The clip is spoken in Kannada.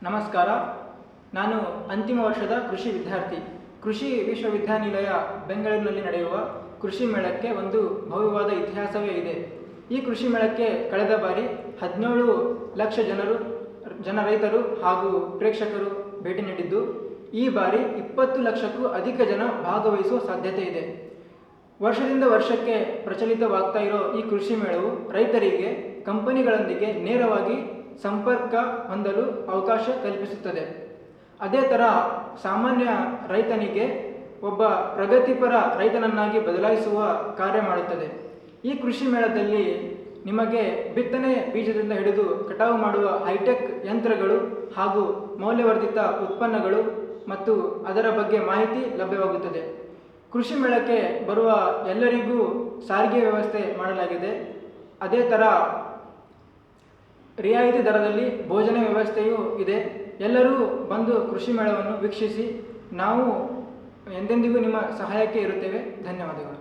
ನಮಸ್ಕಾರ. ನಾನು ಅಂತಿಮ ವರ್ಷದ ಕೃಷಿ ವಿದ್ಯಾರ್ಥಿ. ಕೃಷಿ ವಿಶ್ವವಿದ್ಯಾನಿಲಯ ಬೆಂಗಳೂರಿನಲ್ಲಿ ನಡೆಯುವ ಕೃಷಿ ಮೇಳಕ್ಕೆ ಒಂದು ಭವ್ಯವಾದ ಇತಿಹಾಸವೇ ಇದೆ. ಈ ಕೃಷಿ ಮೇಳಕ್ಕೆ ಕಳೆದ ಬಾರಿ 17 ಲಕ್ಷ ರೈತರು ಹಾಗೂ ಪ್ರೇಕ್ಷಕರು ಭೇಟಿ ನೀಡಿದ್ದು, ಈ ಬಾರಿ 20 ಲಕ್ಷಕ್ಕೂ ಅಧಿಕ ಜನ ಭಾಗವಹಿಸುವ ಸಾಧ್ಯತೆ ಇದೆ. ವರ್ಷದಿಂದ ವರ್ಷಕ್ಕೆ ಪ್ರಚಲಿತವಾಗ್ತಾ ಇರೋ ಈ ಕೃಷಿ ಮೇಳವು ರೈತರಿಗೆ ಕಂಪನಿಗಳೊಂದಿಗೆ ನೇರವಾಗಿ ಸಂಪರ್ಕ ಹೊಂದಲು ಅವಕಾಶ ಕಲ್ಪಿಸುತ್ತದೆ. ಅದೇ ಥರ ಸಾಮಾನ್ಯ ರೈತನಿಗೆ ಒಬ್ಬ ಪ್ರಗತಿಪರ ರೈತನನ್ನಾಗಿ ಬದಲಾಯಿಸುವ ಕಾರ್ಯ ಮಾಡುತ್ತದೆ. ಈ ಕೃಷಿ ಮೇಳದಲ್ಲಿ ನಿಮಗೆ ಬಿತ್ತನೆ ಬೀಜದಿಂದ ಹಿಡಿದು ಕಟಾವು ಮಾಡುವ ಹೈಟೆಕ್ ಯಂತ್ರಗಳು ಹಾಗೂ ಮೌಲ್ಯವರ್ಧಿತ ಉತ್ಪನ್ನಗಳು ಮತ್ತು ಅದರ ಬಗ್ಗೆ ಮಾಹಿತಿ ಲಭ್ಯವಾಗುತ್ತದೆ. ಕೃಷಿ ಮೇಳಕ್ಕೆ ಬರುವ ಎಲ್ಲರಿಗೂ ಸಾರಿಗೆ ವ್ಯವಸ್ಥೆ ಮಾಡಲಾಗಿದೆ. ಅದೇ ಥರ ರಿಯಾಯಿತಿ ದರದಲ್ಲಿ ಭೋಜನ ವ್ಯವಸ್ಥೆಯೂ ಇದೆ. ಎಲ್ಲರೂ ಬಂದು ಕೃಷಿ ಮೇಳವನ್ನು ವೀಕ್ಷಿಸಿ. ನಾವು ಎಂದೆಂದಿಗೂ ನಿಮ್ಮ ಸಹಾಯಕ್ಕೆ ಇರುತ್ತೇವೆ. ಧನ್ಯವಾದಗಳು.